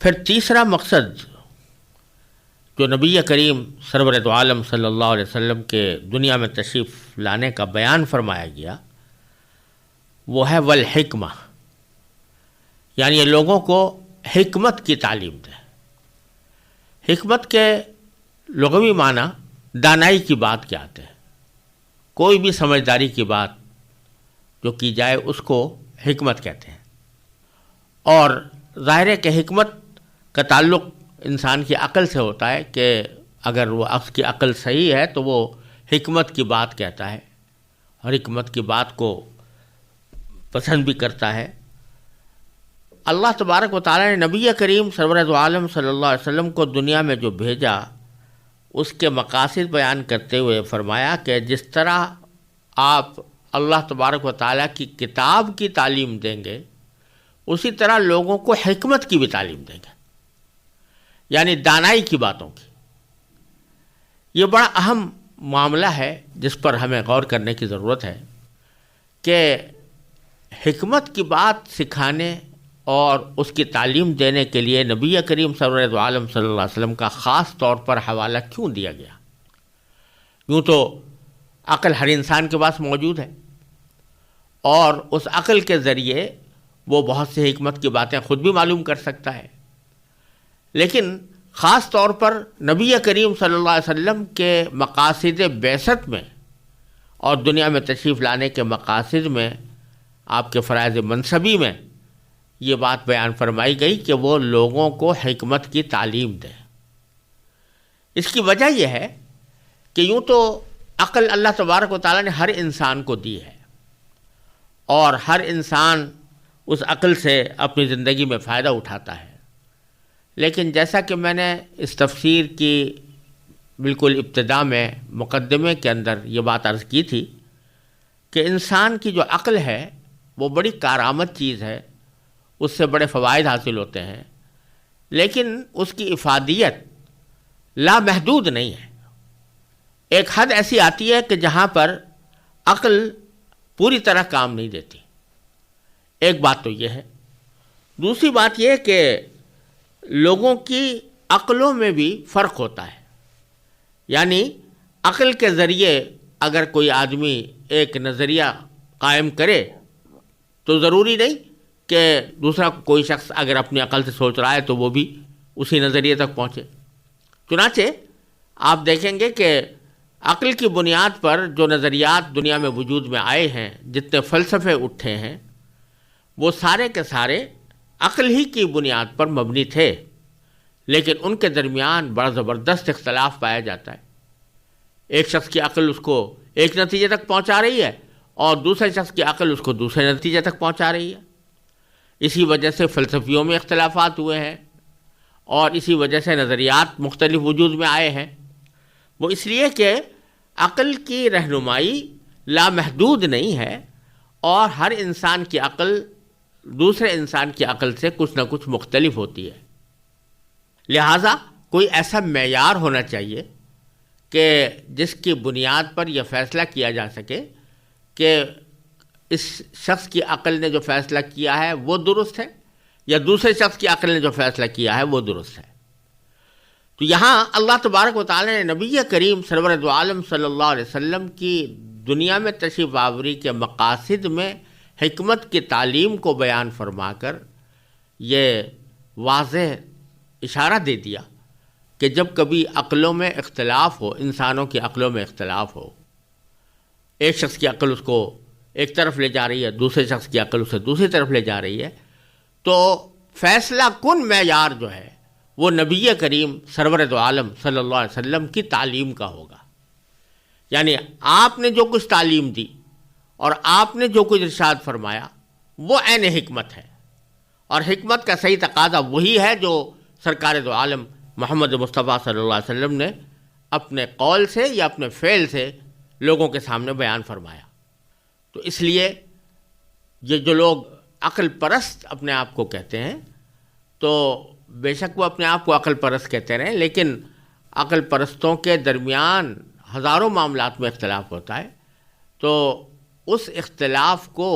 پھر تیسرا مقصد جو نبی کریم سرور دو عالم صلی اللہ علیہ وسلم کے دنیا میں تشریف لانے کا بیان فرمایا گیا وہ ہے والحکمہ، یعنی یہ لوگوں کو حکمت کی تعلیم دے۔ حکمت کے لغوی معنی دانائی کی بات کے آتے ہیں۔ کوئی بھی سمجھداری کی بات جو کی جائے اس کو حکمت کہتے ہیں، اور ظاہر ہے کہ حکمت کا تعلق انسان کی عقل سے ہوتا ہے کہ اگر وہ اس کی عقل صحیح ہے تو وہ حکمت کی بات کہتا ہے اور حکمت کی بات کو پسند بھی کرتا ہے۔ اللہ تبارک و تعالیٰ نے نبی کریم سرور دو عالم صلی اللہ علیہ وسلم کو دنیا میں جو بھیجا اس کے مقاصد بیان کرتے ہوئے فرمایا کہ جس طرح آپ اللہ تبارک و تعالیٰ کی کتاب کی تعلیم دیں گے اسی طرح لوگوں کو حکمت کی بھی تعلیم دیں گے، یعنی دانائی کی باتوں کی۔ یہ بڑا اہم معاملہ ہے جس پر ہمیں غور کرنے کی ضرورت ہے کہ حکمت کی بات سکھانے اور اس کی تعلیم دینے کے لیے نبی کریم سرور دو عالم صلی اللہ علیہ وسلم کا خاص طور پر حوالہ کیوں دیا گیا؟ یوں تو عقل ہر انسان کے پاس موجود ہے اور اس عقل کے ذریعے وہ بہت سے حکمت کی باتیں خود بھی معلوم کر سکتا ہے، لیکن خاص طور پر نبی کریم صلی اللہ علیہ وسلم کے مقاصد بعثت میں اور دنیا میں تشریف لانے کے مقاصد میں، آپ کے فرائض منصبی میں یہ بات بیان فرمائی گئی کہ وہ لوگوں کو حکمت کی تعلیم دیں۔ اس کی وجہ یہ ہے کہ یوں تو عقل اللہ تبارک و تعالیٰ نے ہر انسان کو دی ہے اور ہر انسان اس عقل سے اپنی زندگی میں فائدہ اٹھاتا ہے، لیکن جیسا کہ میں نے اس تفسیر کی بالکل ابتدا میں مقدمے کے اندر یہ بات عرض کی تھی کہ انسان کی جو عقل ہے وہ بڑی کارآمد چیز ہے، اس سے بڑے فوائد حاصل ہوتے ہیں، لیکن اس کی افادیت لامحدود نہیں ہے۔ ایک حد ایسی آتی ہے کہ جہاں پر عقل پوری طرح کام نہیں دیتی۔ ایک بات تو یہ ہے۔ دوسری بات یہ کہ لوگوں کی عقلوں میں بھی فرق ہوتا ہے، یعنی عقل کے ذریعے اگر کوئی آدمی ایک نظریہ قائم کرے تو ضروری نہیں کہ دوسرا کوئی شخص اگر اپنی عقل سے سوچ رہا ہے تو وہ بھی اسی نظریے تک پہنچے۔ چنانچہ آپ دیکھیں گے کہ عقل کی بنیاد پر جو نظریات دنیا میں وجود میں آئے ہیں، جتنے فلسفے اٹھے ہیں، وہ سارے کے سارے عقل ہی کی بنیاد پر مبنی تھے، لیکن ان کے درمیان بڑا زبردست اختلاف پایا جاتا ہے۔ ایک شخص کی عقل اس کو ایک نتیجے تک پہنچا رہی ہے اور دوسرے شخص کی عقل اس کو دوسرے نتیجے تک پہنچا رہی ہے۔ اسی وجہ سے فلسفیوں میں اختلافات ہوئے ہیں اور اسی وجہ سے نظریات مختلف وجود میں آئے ہیں۔ وہ اس لیے کہ عقل کی رہنمائی لامحدود نہیں ہے اور ہر انسان کی عقل دوسرے انسان کی عقل سے کچھ نہ کچھ مختلف ہوتی ہے۔ لہٰذا کوئی ایسا معیار ہونا چاہیے کہ جس کی بنیاد پر یہ فیصلہ کیا جا سکے کہ اس شخص کی عقل نے جو فیصلہ کیا ہے وہ درست ہے یا دوسرے شخص کی عقل نے جو فیصلہ کیا ہے وہ درست ہے۔ تو یہاں اللہ تبارک و تعالیٰ نے نبی کریم سرور دو عالم صلی اللہ علیہ وسلم کی دنیا میں تشریف آوری کے مقاصد میں حکمت کی تعلیم کو بیان فرما کر یہ واضح اشارہ دے دیا کہ جب کبھی عقلوں میں اختلاف ہو، انسانوں کی عقلوں میں اختلاف ہو، ایک شخص کی عقل اس کو ایک طرف لے جا رہی ہے، دوسرے شخص کی عقل اسے دوسری طرف لے جا رہی ہے، تو فیصلہ کن معیار جو ہے وہ نبی کریم سرور دو عالم صلی اللہ علیہ وسلم کی تعلیم کا ہوگا۔ یعنی آپ نے جو کچھ تعلیم دی اور آپ نے جو کچھ ارشاد فرمایا وہ عین حکمت ہے، اور حکمت کا صحیح تقاضا وہی ہے جو سرکار دو عالم محمد مصطفیٰ صلی اللہ علیہ وسلم نے اپنے قول سے یا اپنے فعل سے لوگوں کے سامنے بیان فرمایا۔ تو اس لیے یہ جو لوگ عقل پرست اپنے آپ کو کہتے ہیں، تو بے شک وہ اپنے آپ کو عقل پرست کہتے رہیں، لیکن عقل پرستوں کے درمیان ہزاروں معاملات میں اختلاف ہوتا ہے، تو اس اختلاف کو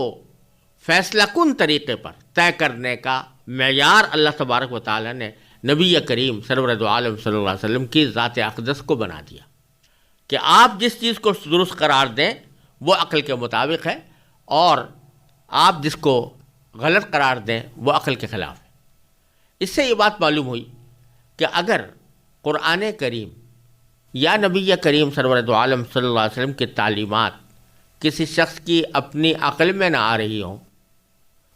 فیصلہ کن طریقے پر طے کرنے کا معیار اللہ تبارک و تعالیٰ نے نبی کریم سرور دو عالم صلی اللہ علیہ وسلم کی ذات اقدس کو بنا دیا کہ آپ جس چیز کو درست قرار دیں وہ عقل کے مطابق ہے، اور آپ جس کو غلط قرار دیں وہ عقل کے خلاف ہے۔ اس سے یہ بات معلوم ہوئی کہ اگر قرآن کریم یا نبی کریم سرور دو عالم صلی اللہ علیہ وسلم کی تعلیمات کسی شخص کی اپنی عقل میں نہ آ رہی ہوں،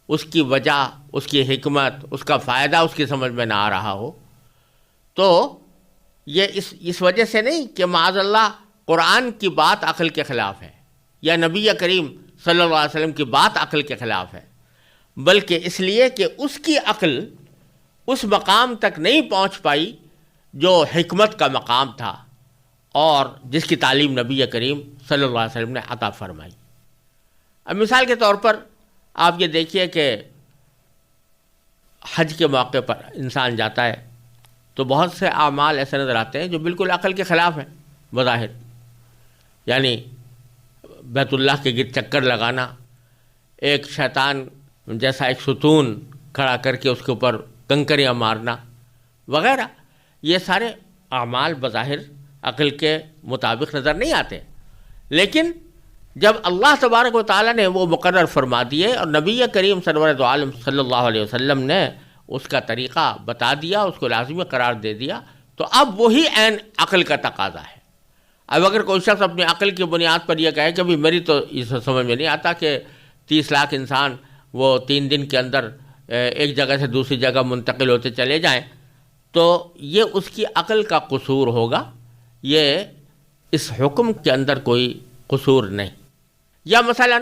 اس کی وجہ، اس کی حکمت، اس کا فائدہ اس کی سمجھ میں نہ آ رہا ہو، تو یہ اس وجہ سے نہیں کہ معاذ اللہ قرآن کی بات عقل کے خلاف ہے یا نبی کریم صلی اللہ علیہ وسلم کی بات عقل کے خلاف ہے، بلکہ اس لیے کہ اس کی عقل اس مقام تک نہیں پہنچ پائی جو حکمت کا مقام تھا اور جس کی تعلیم نبی کریم صلی اللہ علیہ وسلم نے عطا فرمائی۔ اب مثال کے طور پر آپ یہ دیکھیے کہ حج کے موقع پر انسان جاتا ہے تو بہت سے اعمال ایسے نظر آتے ہیں جو بالکل عقل کے خلاف ہیں بظاہر، یعنی بیت اللہ کے گرد چکر لگانا، ایک شیطان جیسا ایک ستون کھڑا کر کے اس کے اوپر کنکریاں مارنا وغیرہ، یہ سارے اعمال بظاہر عقل کے مطابق نظر نہیں آتے، لیکن جب اللہ تبارک و تعالیٰ نے وہ مقرر فرما دیے اور نبی کریم سرور دو عالم صلی اللہ علیہ وسلم نے اس کا طریقہ بتا دیا، اس کو لازمی قرار دے دیا، تو اب وہی عین عقل کا تقاضا ہے۔ اب اگر کوئی شخص اپنی عقل کی بنیاد پر یہ کہے کہ بھی میری تو اس سمجھ میں نہیں آتا کہ 30 لاکھ انسان وہ 3 دن کے اندر ایک جگہ سے دوسری جگہ منتقل ہوتے چلے جائیں، تو یہ اس کی عقل کا قصور ہوگا، یہ اس حکم کے اندر کوئی قصور نہیں۔ یا مثلا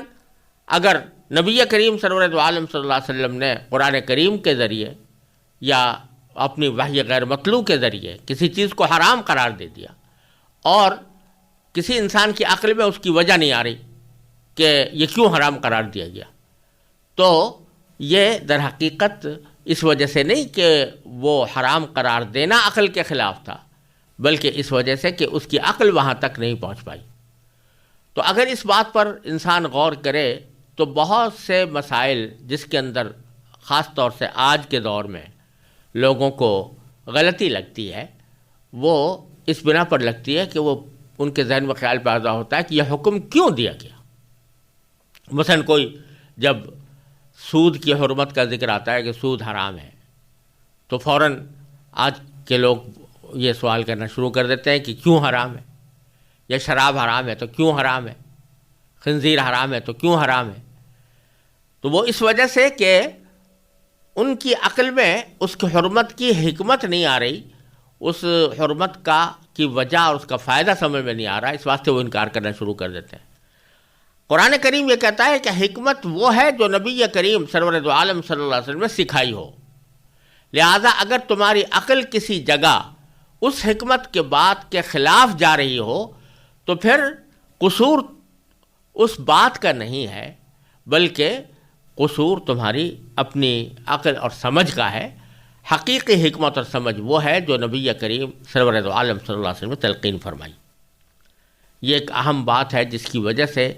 اگر نبی کریم سرور دو عالم صلی اللہ علیہ وسلم نے قرآن کریم کے ذریعے یا اپنی وحی غیر مطلوع کے ذریعے کسی چیز کو حرام قرار دے دیا اور کسی انسان کی عقل میں اس کی وجہ نہیں آ رہی کہ یہ کیوں حرام قرار دیا گیا، تو یہ در حقیقت اس وجہ سے نہیں کہ وہ حرام قرار دینا عقل کے خلاف تھا، بلکہ اس وجہ سے کہ اس کی عقل وہاں تک نہیں پہنچ پائی۔ تو اگر اس بات پر انسان غور کرے تو بہت سے مسائل جس کے اندر خاص طور سے آج کے دور میں لوگوں کو غلطی لگتی ہے، وہ اس بنا پر لگتی ہے کہ وہ ان کے ذہن میں خیال پیدا ہوتا ہے کہ یہ حکم کیوں دیا گیا۔ مثلا کوئی جب سود کی حرمت کا ذکر آتا ہے کہ سود حرام ہے، تو فوراً آج کے لوگ یہ سوال کرنا شروع کر دیتے ہیں کہ کیوں حرام ہے، یا شراب حرام ہے تو کیوں حرام ہے، خنزیر حرام ہے تو کیوں حرام ہے۔ تو وہ اس وجہ سے کہ ان کی عقل میں اس کی حرمت کی حکمت نہیں آ رہی، اس حرمت کی وجہ اور اس کا فائدہ سمجھ میں نہیں آ رہا، اس واسطے وہ انکار کرنا شروع کر دیتے ہیں۔ قرآن کریم یہ کہتا ہے کہ حکمت وہ ہے جو نبی کریم سرور دو عالم صلی اللہ علیہ وسلم نے سکھائی ہو، لہذا اگر تمہاری عقل کسی جگہ اس حکمت کے بات کے خلاف جا رہی ہو تو پھر قصور اس بات کا نہیں ہے، بلکہ قصور تمہاری اپنی عقل اور سمجھ کا ہے۔ حقیقی حکمت اور سمجھ وہ ہے جو نبی کریم سرور دو عالم صلی اللہ علیہ وسلم نے تلقین فرمائی۔ یہ ایک اہم بات ہے جس کی وجہ سے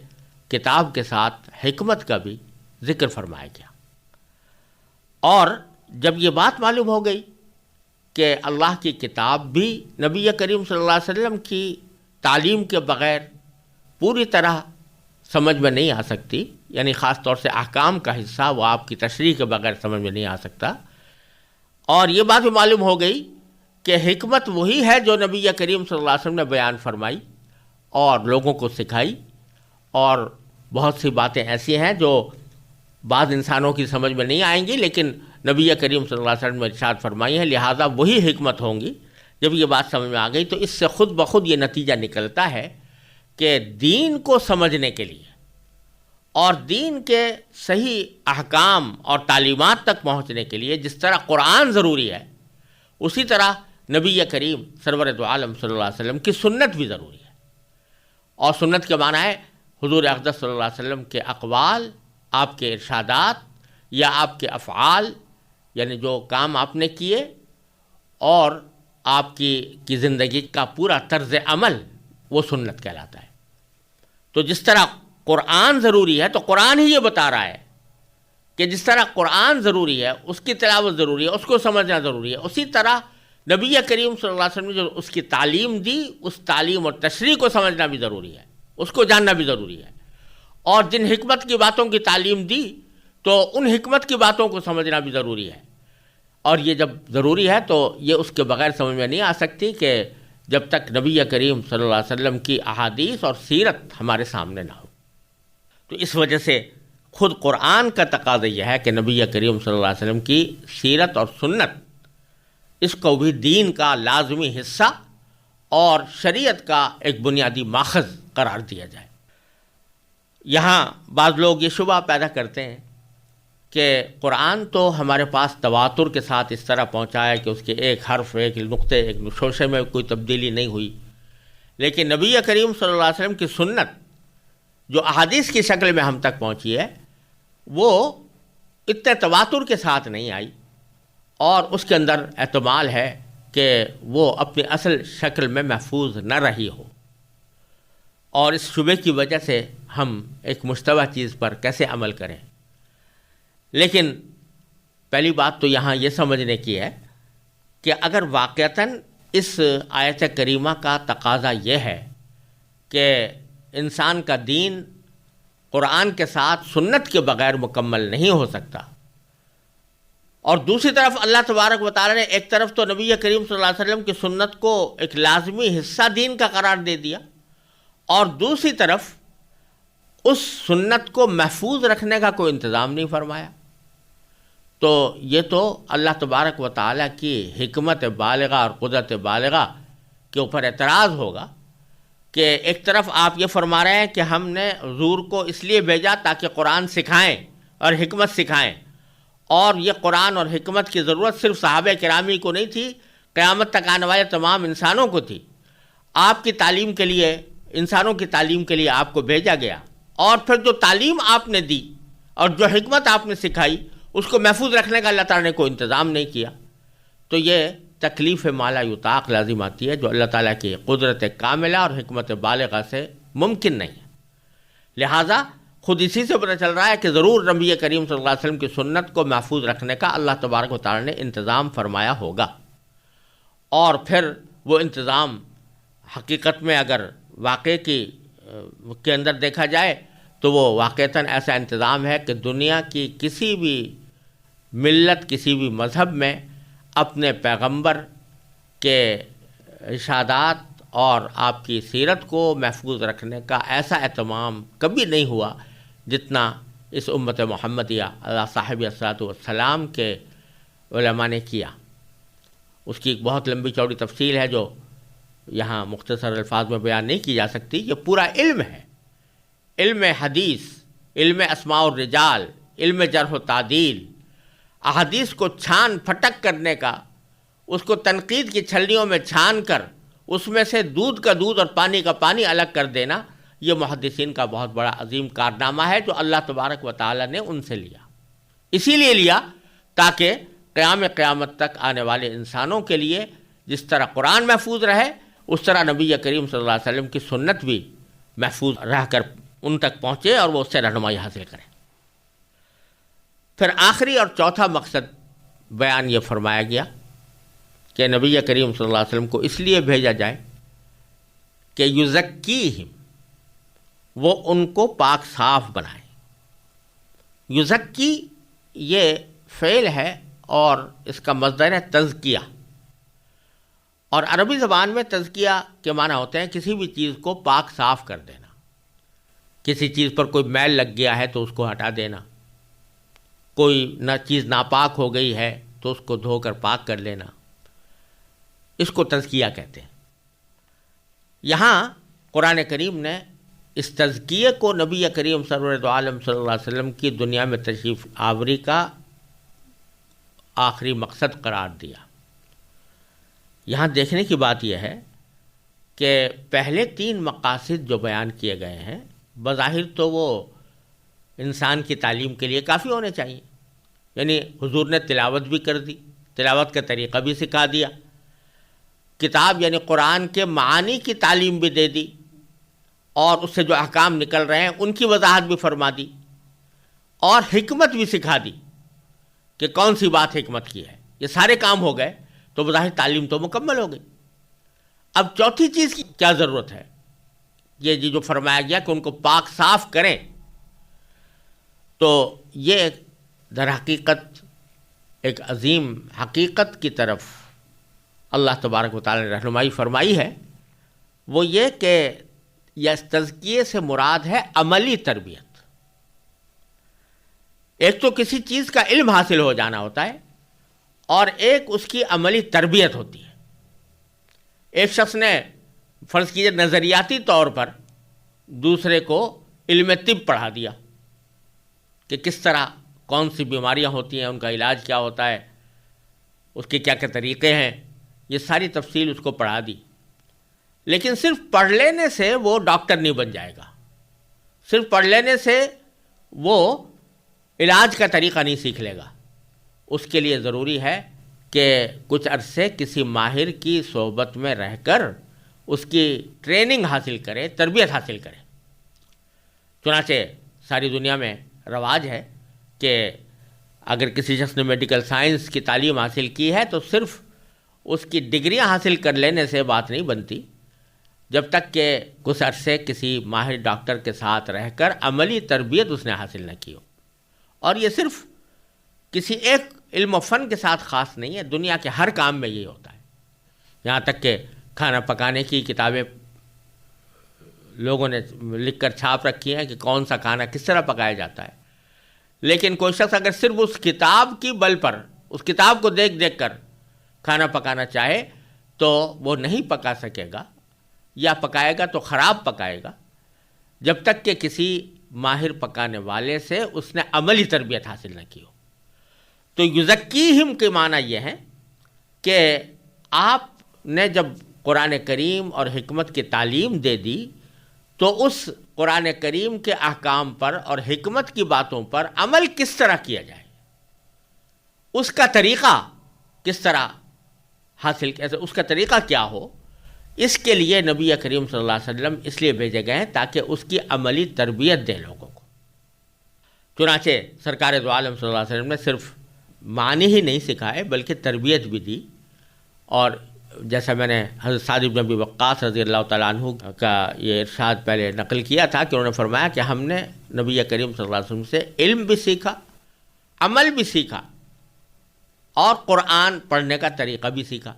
کتاب کے ساتھ حکمت کا بھی ذکر فرمایا گیا۔ اور جب یہ بات معلوم ہو گئی کہ اللہ کی کتاب بھی نبی کریم صلی اللہ علیہ وسلم کی تعلیم کے بغیر پوری طرح سمجھ میں نہیں آ سکتی، یعنی خاص طور سے احکام کا حصہ وہ آپ کی تشریح کے بغیر سمجھ میں نہیں آ سکتا، اور یہ بات بھی معلوم ہو گئی کہ حکمت وہی ہے جو نبی کریم صلی اللہ علیہ وسلم نے بیان فرمائی اور لوگوں کو سکھائی، اور بہت سی باتیں ایسی ہیں جو بعض انسانوں کی سمجھ میں نہیں آئیں گی لیکن نبی کریم صلی اللہ علیہ وسلم نے ارشاد فرمائی ہے، لہٰذا وہی حکمت ہوں گی۔ جب یہ بات سمجھ میں آ گئی تو اس سے خود بخود یہ نتیجہ نکلتا ہے کہ دین کو سمجھنے کے لیے اور دین کے صحیح احکام اور تعلیمات تک پہنچنے کے لیے جس طرح قرآن ضروری ہے، اسی طرح نبی کریم سرور دو عالم صلی اللہ علیہ وسلم کی سنت بھی ضروری ہے۔ اور سنت کے معنی ہے حضور اقدس صلی اللہ علیہ وسلم کے اقوال، آپ کے ارشادات یا آپ کے افعال، یعنی جو کام آپ نے کیے، اور آپ کی زندگی کا پورا طرز عمل، وہ سنت کہلاتا ہے۔ تو جس طرح قرآن ضروری ہے تو قرآن ہی یہ بتا رہا ہے کہ جس طرح قرآن ضروری ہے، اس کی تلاوت ضروری ہے، اس کو سمجھنا ضروری ہے، اسی طرح نبی کریم صلی اللہ علیہ وسلم نے جو اس کی تعلیم دی، اس تعلیم اور تشریح کو سمجھنا بھی ضروری ہے، اس کو جاننا بھی ضروری ہے، اور جن حکمت کی باتوں کی تعلیم دی تو ان حکمت کی باتوں کو سمجھنا بھی ضروری ہے۔ اور یہ جب ضروری ہے تو یہ اس کے بغیر سمجھ میں نہیں آ سکتی کہ جب تک نبی کریم صلی اللہ علیہ وسلم کی احادیث اور سیرت ہمارے سامنے نہ ہو۔ تو اس وجہ سے خود قرآن کا تقاضا یہ ہے کہ نبی کریم صلی اللہ علیہ وسلم کی سیرت اور سنت، اس کو بھی دین کا لازمی حصہ اور شریعت کا ایک بنیادی ماخذ قرار دیا جائے۔ یہاں بعض لوگ یہ شبہ پیدا کرتے ہیں کہ قرآن تو ہمارے پاس تواتر کے ساتھ اس طرح پہنچا ہے کہ اس کے ایک حرف، ایک نقطے، ایک شوشے میں کوئی تبدیلی نہیں ہوئی، لیکن نبی کریم صلی اللہ علیہ وسلم کی سنت جو احادیث کی شکل میں ہم تک پہنچی ہے وہ اتنے تواتر کے ساتھ نہیں آئی، اور اس کے اندر احتمال ہے کہ وہ اپنی اصل شکل میں محفوظ نہ رہی ہو، اور اس شبے کی وجہ سے ہم ایک مشتبہ چیز پر کیسے عمل کریں۔ لیکن پہلی بات تو یہاں یہ سمجھنے کی ہے کہ اگر واقعتاً اس آیت کریمہ کا تقاضا یہ ہے کہ انسان کا دین قرآن کے ساتھ سنت کے بغیر مکمل نہیں ہو سکتا، اور دوسری طرف اللہ تبارک و تعالیٰ نے ایک طرف تو نبی کریم صلی اللہ علیہ وسلم کی سنت کو ایک لازمی حصہ دین کا قرار دے دیا، اور دوسری طرف اس سنت کو محفوظ رکھنے کا کوئی انتظام نہیں فرمایا، تو یہ تو اللہ تبارک و تعالیٰ کی حکمت بالغہ اور قدرت بالغہ کے اوپر اعتراض ہوگا کہ ایک طرف آپ یہ فرما رہے ہیں کہ ہم نے حضور کو اس لیے بھیجا تاکہ قرآن سکھائیں اور حکمت سکھائیں، اور یہ قرآن اور حکمت کی ضرورت صرف صحابہ کرامی کو نہیں تھی، قیامت تک آنے والے تمام انسانوں کو تھی۔ آپ کی تعلیم کے لیے، انسانوں کی تعلیم کے لیے آپ کو بھیجا گیا، اور پھر جو تعلیم آپ نے دی اور جو حکمت آپ نے سکھائی اس کو محفوظ رکھنے کا اللہ تعالیٰ نے کوئی انتظام نہیں کیا، تو یہ تکلیف مالا یطاق لازم آتی ہے جو اللہ تعالیٰ کی قدرت کاملہ اور حکمت بالغہ سے ممکن نہیں ہے۔ لہٰذا خود اسی سے پتہ چل رہا ہے کہ ضرور نبی کریم صلی اللہ علیہ وسلم کی سنت کو محفوظ رکھنے کا اللہ تبارک و تعالیٰ نے انتظام فرمایا ہوگا، اور پھر وہ انتظام حقیقت میں اگر واقعے کے اندر دیکھا جائے تو وہ واقعتاً ایسا انتظام ہے کہ دنیا کی کسی بھی ملت، کسی بھی مذہب میں اپنے پیغمبر کے ارشادات اور آپ کی سیرت کو محفوظ رکھنے کا ایسا اہتمام کبھی نہیں ہوا جتنا اس امت محمدیہ اللہ صاحب الصلاۃ والسلام کے علماء نے کیا۔ اس کی ایک بہت لمبی چوڑی تفصیل ہے جو یہاں مختصر الفاظ میں بیان نہیں کی جا سکتی۔ یہ پورا علم ہے، علم حدیث، علم اسماء الرجال، علم جرح و تعدیل، احادیث کو چھان پھٹک کرنے کا، اس کو تنقید کی چھلنیوں میں چھان کر اس میں سے دودھ کا دودھ اور پانی کا پانی الگ کر دینا، یہ محدثین کا بہت بڑا عظیم کارنامہ ہے جو اللہ تبارک و تعالیٰ نے ان سے لیا۔ اسی لیے لیا تاکہ قیامت تک آنے والے انسانوں کے لیے جس طرح قرآن محفوظ رہے اس طرح نبی کریم صلی اللہ علیہ وسلم کی سنت بھی محفوظ رہ کر ان تک پہنچے اور وہ اس سے رہنمائی حاصل کریں۔ پھر آخری اور چوتھا مقصد بیان یہ فرمایا گیا کہ نبی کریم صلی اللہ علیہ وسلم کو اس لیے بھیجا جائے کہ یزکیہم، وہ ان کو پاک صاف بنائیں۔ یزکی یہ فعل ہے اور اس کا مصدر ہے تزکیہ، اور عربی زبان میں تزکیہ کے معنی ہوتے ہیں کسی بھی چیز کو پاک صاف کر دینا، کسی چیز پر کوئی میل لگ گیا ہے تو اس کو ہٹا دینا، کوئی چیز ناپاک ہو گئی ہے تو اس کو دھو کر پاک کر لینا، اس کو تزکیہ کہتے ہیں۔ یہاں قرآن کریم نے اس تزکیے کو نبی کریم سرور عالم صلی اللہ علیہ وسلم کی دنیا میں تشریف آوری کا آخری مقصد قرار دیا۔ یہاں دیکھنے کی بات یہ ہے کہ پہلے تین مقاصد جو بیان کیے گئے ہیں بظاہر تو وہ انسان کی تعلیم کے لیے کافی ہونے چاہیے، یعنی حضور نے تلاوت بھی کر دی، تلاوت کا طریقہ بھی سکھا دیا، کتاب یعنی قرآن کے معانی کی تعلیم بھی دے دی، اور اس سے جو احکام نکل رہے ہیں ان کی وضاحت بھی فرما دی، اور حکمت بھی سکھا دی کہ کون سی بات حکمت کی ہے. یہ سارے کام ہو گئے تو بظاہر تعلیم تو مکمل ہو گئی. اب چوتھی چیز کی کیا ضرورت ہے؟ یہ جو فرمایا گیا کہ ان کو پاک صاف کریں، تو یہ در حقیقت ایک عظیم حقیقت کی طرف اللہ تبارک و تعالی نے رہنمائی فرمائی ہے. وہ یہ کہ یہ تزکیے سے مراد ہے عملی تربیت. ایک تو کسی چیز کا علم حاصل ہو جانا ہوتا ہے اور ایک اس کی عملی تربیت ہوتی ہے. ایک شخص نے فرض کیجیے نظریاتی طور پر دوسرے کو علم طب پڑھا دیا کہ کس طرح کون سی بیماریاں ہوتی ہیں، ان کا علاج کیا ہوتا ہے، اس کے کیا کیا طریقے ہیں، یہ ساری تفصیل اس کو پڑھا دی. لیکن صرف پڑھ لینے سے وہ ڈاکٹر نہیں بن جائے گا، صرف پڑھ لینے سے وہ علاج کا طریقہ نہیں سیکھ لے گا. اس کے لیے ضروری ہے کہ کچھ عرصے کسی ماہر کی صحبت میں رہ کر اس کی ٹریننگ حاصل کرے، تربیت حاصل کرے. چنانچہ ساری دنیا میں رواج ہے کہ اگر کسی شخص نے میڈیکل سائنس کی تعلیم حاصل کی ہے تو صرف اس کی ڈگریاں حاصل کر لینے سے بات نہیں بنتی، جب تک کہ کچھ عرصے کسی ماہر ڈاکٹر کے ساتھ رہ کر عملی تربیت اس نے حاصل نہ کی ہو. اور یہ صرف کسی ایک علم و فن کے ساتھ خاص نہیں ہے، دنیا کے ہر کام میں یہ ہوتا ہے. یہاں تک کہ کھانا پکانے کی کتابیں لوگوں نے لکھ کر چھاپ رکھی ہیں کہ کون سا کھانا کس طرح پکایا جاتا ہے. لیکن کوئی شخص اگر صرف اس کتاب کی بل پر، اس کتاب کو دیکھ دیکھ کر کھانا پکانا چاہے تو وہ نہیں پکا سکے گا، یا پکائے گا تو خراب پکائے گا، جب تک کہ کسی ماہر پکانے والے سے اس نے عملی تربیت حاصل نہ کی ہو. تو یزکیہم کے معنی یہ ہے کہ آپ نے جب قرآن کریم اور حکمت کی تعلیم دے دی تو اس قرآن کریم کے احکام پر اور حکمت کی باتوں پر عمل کس طرح کیا جائے، اس کا طریقہ کس طرح حاصل، اس کا طریقہ کیا ہو، اس کے لیے نبی کریم صلی اللہ علیہ وسلم اس لیے بھیجے گئے ہیں تاکہ اس کی عملی تربیت دے لوگوں کو. چنانچہ سرکار دو عالم صلی اللہ علیہ وسلم نے صرف معنی ہی نہیں سکھائے بلکہ تربیت بھی دی. اور جیسا میں نے حضرت سعد بن ابی وقاص رضی اللہ تعالیٰ عنہ کا یہ ارشاد پہلے نقل کیا تھا کہ انہوں نے فرمایا کہ ہم نے نبی کریم صلی اللہ علیہ وسلم سے علم بھی سیکھا، عمل بھی سیکھا اور قرآن پڑھنے کا طریقہ بھی سیکھا.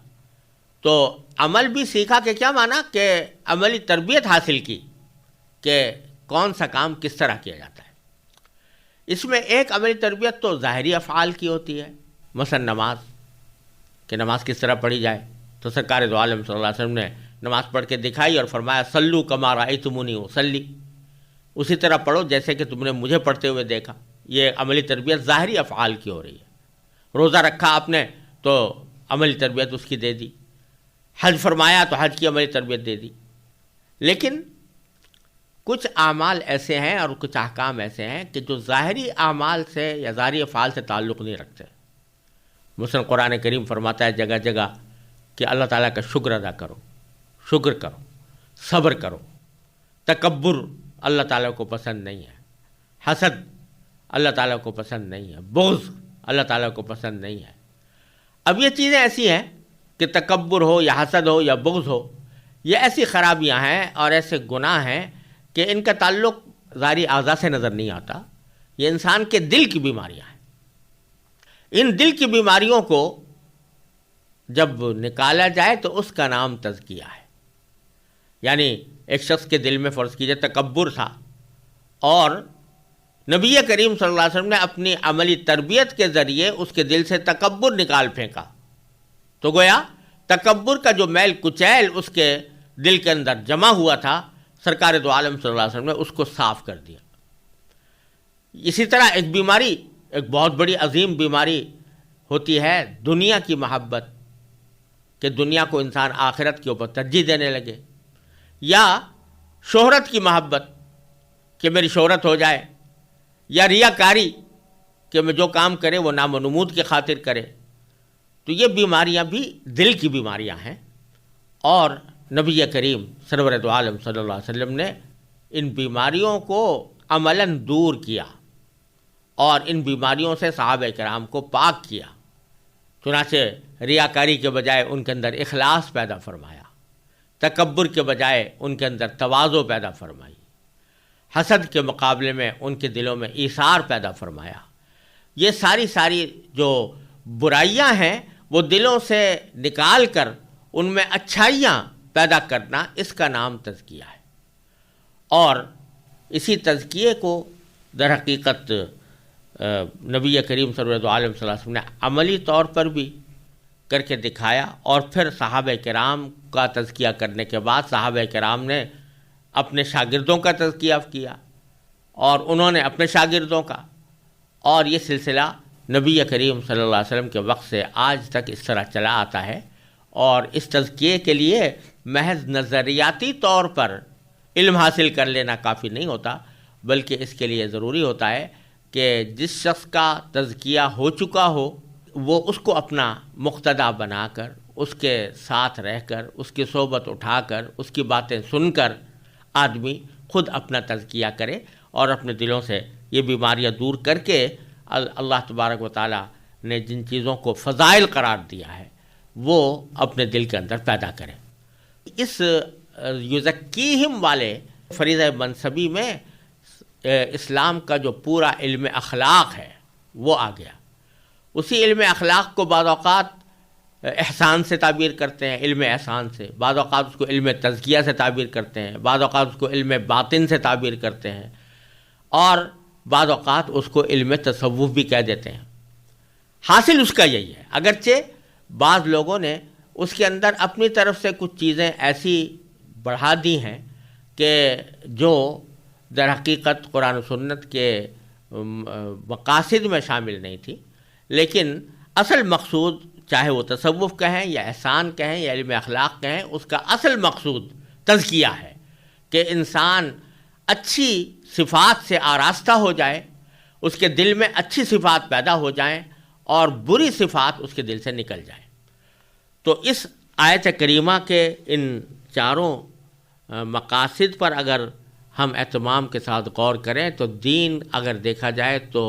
تو عمل بھی سیکھا کہ کیا معنی کہ عملی تربیت حاصل کی کہ کون سا کام کس طرح کیا جاتا ہے. اس میں ایک عملی تربیت تو ظاہری افعال کی ہوتی ہے، مثلا نماز، کہ نماز کس طرح پڑھی جائے. تو سرکار دو عالم صلی اللہ علیہ وسلم نے نماز پڑھ کے دکھائی اور فرمایا صلو کما رأیتمونی اصلی، اسی طرح پڑھو جیسے کہ تم نے مجھے پڑھتے ہوئے دیکھا. یہ عملی تربیت ظاہری افعال کی ہو رہی ہے. روزہ رکھا آپ نے تو عملی تربیت اس کی دے دی، حج فرمایا تو حج کی عملی تربیت دے دی. لیکن کچھ اعمال ایسے ہیں اور کچھ احکام ایسے ہیں کہ جو ظاہری اعمال سے یا ظاہری افعال سے تعلق نہیں رکھتے. مثلا قرآن کریم فرماتا ہے جگہ جگہ کہ اللہ تعالیٰ کا شکر ادا کرو، شکر کرو، صبر کرو. تکبر اللہ تعالیٰ کو پسند نہیں ہے، حسد اللہ تعالیٰ کو پسند نہیں ہے، بغض اللہ تعالیٰ کو پسند نہیں ہے. اب یہ چیزیں ایسی ہیں کہ تکبر ہو یا حسد ہو یا بغض ہو، یہ ایسی خرابیاں ہیں اور ایسے گناہ ہیں کہ ان کا تعلق ظاہری اعضاء سے نظر نہیں آتا. یہ انسان کے دل کی بیماریاں ہیں. ان دل کی بیماریوں کو جب نکالا جائے تو اس کا نام تزکیہ ہے. یعنی ایک شخص کے دل میں فرض کیجئے تکبر تھا اور نبی کریم صلی اللہ علیہ وسلم نے اپنی عملی تربیت کے ذریعے اس کے دل سے تکبر نکال پھینکا، تو گویا تکبر کا جو میل کچیل اس کے دل کے اندر جمع ہوا تھا، سرکار دو عالم صلی اللہ علیہ وسلم نے اس کو صاف کر دیا. اسی طرح ایک بیماری، ایک بہت بڑی عظیم بیماری ہوتی ہے دنیا کی محبت، کہ دنیا کو انسان آخرت کے اوپر ترجیح دینے لگے، یا شہرت کی محبت کہ میری شہرت ہو جائے، یا ریاکاری کہ میں جو کام کرے وہ نام و نمود کی خاطر کرے. تو یہ بیماریاں بھی دل کی بیماریاں ہیں، اور نبی کریم سرور دو عالم صلی اللہ علیہ وسلم نے ان بیماریوں کو عملاً دور کیا اور ان بیماریوں سے صحابہ کرام کو پاک کیا۔ چنانچہ ریاکاری کے بجائے ان کے اندر اخلاص پیدا فرمایا، تکبر کے بجائے ان کے اندر تواضع پیدا فرمائی، حسد کے مقابلے میں ان کے دلوں میں ایثار پیدا فرمایا۔ یہ ساری جو برائیاں ہیں وہ دلوں سے نکال کر ان میں اچھائیاں پیدا کرنا، اس کا نام تزکیہ ہے۔ اور اسی تزکیے کو در حقیقت نبی کریم سرورت عالم صلی اللہ علیہ وسلم نے عملی طور پر بھی کر کے دکھایا، اور پھر صحابہ کرام کا تزکیہ کرنے کے بعد صحابہ کرام نے اپنے شاگردوں کا تزکیہ کیا، اور انہوں نے اپنے شاگردوں کا، اور یہ سلسلہ نبی کریم صلی اللہ علیہ وسلم کے وقت سے آج تک اس طرح چلا آتا ہے۔ اور اس تزکیے کے لیے محض نظریاتی طور پر علم حاصل کر لینا کافی نہیں ہوتا، بلکہ اس کے لیے ضروری ہوتا ہے کہ جس شخص کا تزکیہ ہو چکا ہو وہ اس کو اپنا مقتدا بنا کر، اس کے ساتھ رہ کر، اس کی صحبت اٹھا کر، اس کی باتیں سن کر آدمی خود اپنا تزکیہ کرے، اور اپنے دلوں سے یہ بیماریاں دور کر کے اللہ تبارک و تعالیٰ نے جن چیزوں کو فضائل قرار دیا ہے وہ اپنے دل کے اندر پیدا کرے۔ اس یزکیہم والے فریضہ منصبی میں اسلام کا جو پورا علم اخلاق ہے وہ آ گیا۔ اسی علم اخلاق کو بعض اوقات احسان سے تعبیر کرتے ہیں، علم احسان سے، بعض اوقات اس کو علم تزکیہ سے تعبیر کرتے ہیں، بعض اوقات اس کو علم باطن سے تعبیر کرتے ہیں، اور بعض اوقات اس کو علم تصوف بھی کہہ دیتے ہیں۔ حاصل اس کا یہی ہے، اگرچہ بعض لوگوں نے اس کے اندر اپنی طرف سے کچھ چیزیں ایسی بڑھا دی ہیں کہ جو در حقیقت قرآن و سنت کے مقاصد میں شامل نہیں تھی، لیکن اصل مقصود چاہے وہ تصوف کہیں یا احسان کہیں یا علم اخلاق کہیں، اس کا اصل مقصود تزکیہ ہے کہ انسان اچھی صفات سے آراستہ ہو جائے، اس کے دل میں اچھی صفات پیدا ہو جائیں اور بری صفات اس کے دل سے نکل جائیں۔ تو اس آیت کریمہ کے ان چاروں مقاصد پر اگر ہم اہتمام کے ساتھ غور کریں تو دین اگر دیکھا جائے تو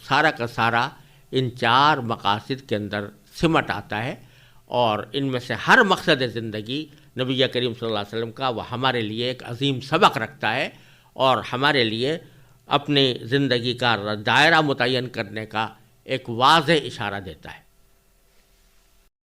سارا کا سارا ان چار مقاصد کے اندر سمٹ آتا ہے، اور ان میں سے ہر مقصد زندگی نبی کریم صلی اللہ علیہ وسلم کا وہ ہمارے لیے ایک عظیم سبق رکھتا ہے، اور ہمارے لیے اپنی زندگی کا دائرہ متعین کرنے کا ایک واضح اشارہ دیتا ہے۔